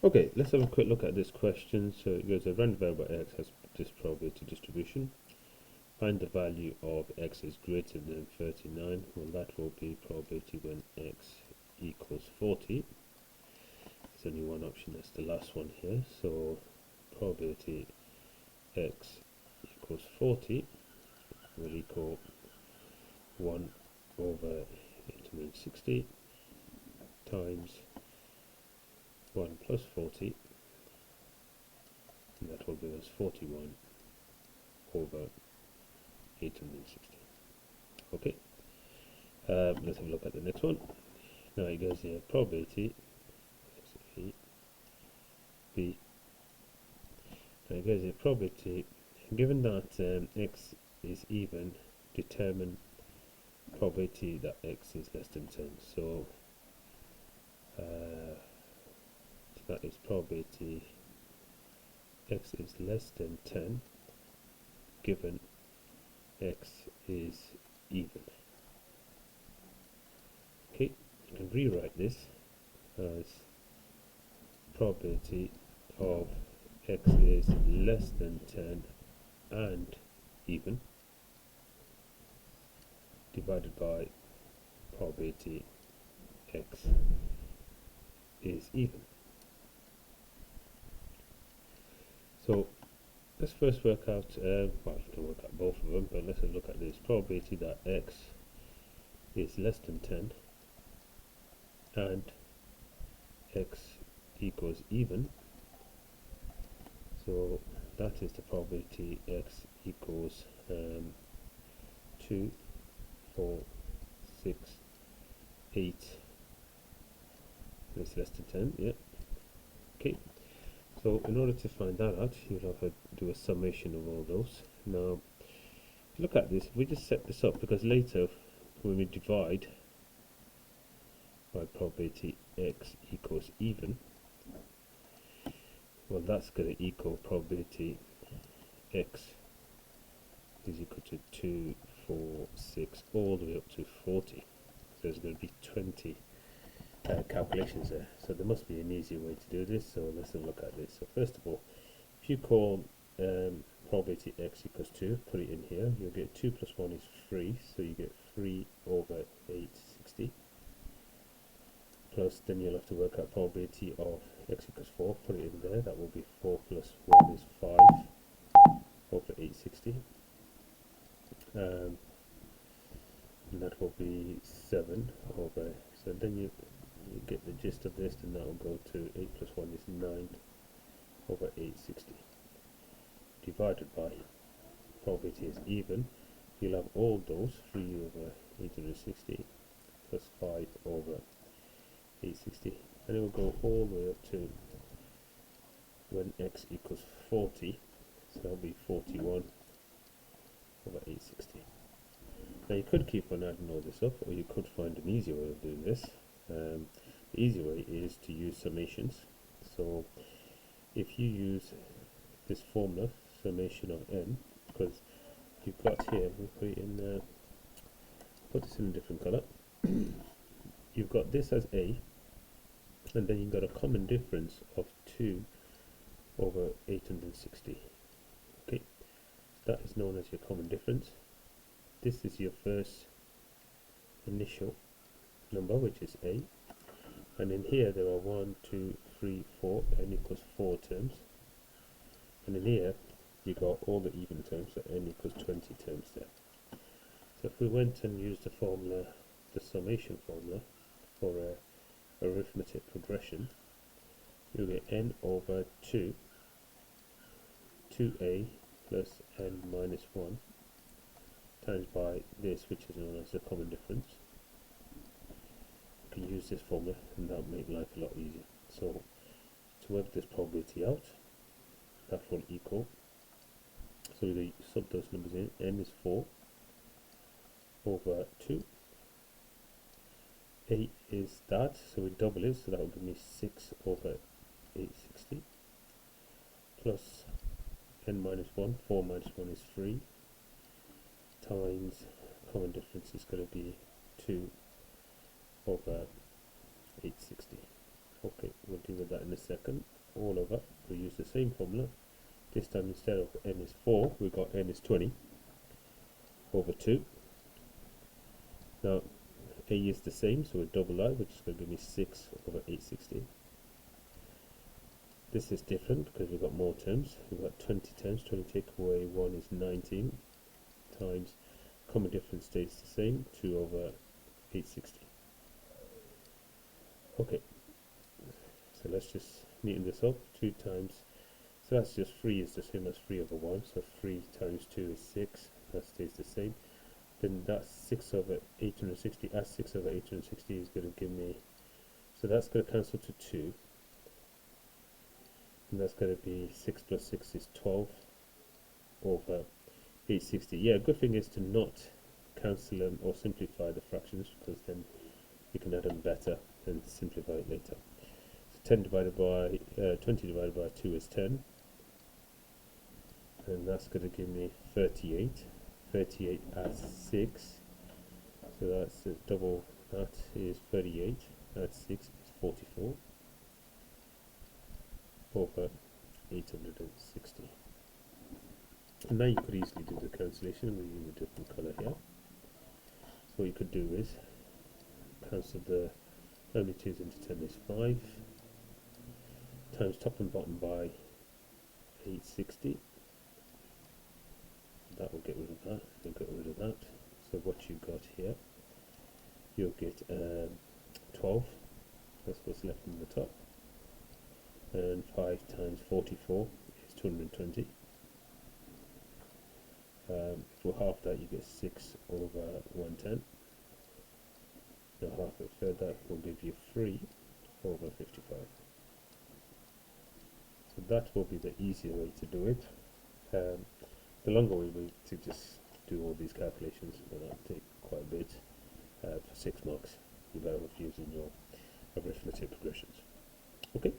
Okay, let's have a quick look at this question. So it goes, a random variable x has this probability distribution. Find the value of x is greater than 39. Well, that will be probability when x equals 40. There's only one option, that's the last one here. So probability x equals 40 will equal 1 over 860 times 1 plus 40, and that will give us 41 over 860. Okay, let's have a look at the next one. Now it goes here, probability A, B. Now it goes here, probability, given that x is even, determine probability that x is less than 10. So that is probability x is less than 10 given x is even. Okay, you can rewrite this as probability of x is less than 10 and even divided by probability x is even. So let's first work out, well, we can work out both of them, but let's look at this probability that x is less than 10 and x equals even. So that is the probability x equals 2, 4, 6, 8. It's less than 10, yeah. Okay, so in order to find that out, you'll have to do a summation of all those. Now, if you look at this, we just set this up because later when we divide by probability x equals even, well, that's going to equal probability x is equal to 2, 4, 6, all the way up to 40. So there's going to be 20 calculations there. So there must be an easier way to do this. So let's have a look at this. So first of all, if you call probability x equals 2, put it in here, you'll get 2 plus 1 is 3, so you get 3 over 860. Plus, then you'll have to work out probability of x equals 4, put it in there, that will be 4 plus 1 is 5 over 860. And that will be 7 over, so then you get the gist of this, and that will go to 8 plus 1 is 9 over 860 divided by probability is even. You'll have all those 3 over 860 plus 5 over 860, and it will go all the way up to when x equals 40, so that'll be 41 over 860. Now you could keep on adding all this up, or you could find an easier way of doing this. The easy way is to use summations. So if you use this formula, summation of n, because you've got here, we'll put it in, put this in a different color. You've got this as a, and then you've got a common difference of 2 over 860. Okay, that is known as your common difference. This is your first initial number, which is a, and in here there are 1, 2, 3, 4, n equals 4 terms, and in here you got all the even terms, so n equals 20 terms there. So if we went and used the formula, the summation formula for a arithmetic progression, you'll get n over 2, 2a plus n minus 1 times by this, which is known as the common difference. You can use this formula and that will make life a lot easier. So to work this probability out, that will equal, so we sub those numbers in, n is 4 over 2, a is that, so we double it, so that will give me 6 over 860, plus n minus 1, 4 minus 1 is 3, times common difference is going to be 2 over 860. Okay, we'll deal with that in a second. All over, we'll use the same formula. This time instead of n is 4, we got n is 20 over 2. Now a is the same, so we double I, which is going to give me 6 over 860. This is different because we've got more terms. We've got 20 terms. 20 take away 1 is 19 times common difference stays the same, 2 over 860. Okay, so let's just neaten this up. 2 times, so that's just 3 is the same as 3 over 1, so 3 times 2 is 6, that stays the same. Then that's 6 over 860, add 6 over 860 is going to give me, so that's going to cancel to 2, and that's going to be 6 plus 6 is 12 over 860. Yeah, good thing is to not cancel them or simplify the fractions, because then you can add them better and simplify it later. So 10 divided by 20 divided by 2 is 10, and that's going to give me 38. 38 adds 6, so that's double, that is 38, adds 6 is 44 over 860. And now you could easily do the cancellation. We're using a different color here. So what you could do is cancel the how many 2's into 10 is 5 times top and bottom by 860. That will get rid of that. You'll get rid of that. So what you got here, you'll get 12. That's what's left in the top. And 5 times 44 is 220. If we half that, you get 6 over 110. Now half it further will give you 3 over 55. So that will be the easier way to do it. The longer way will be to just do all these calculations, but that'll take quite a bit. For 6 marks, you're better off using your arithmetic progressions. Okay.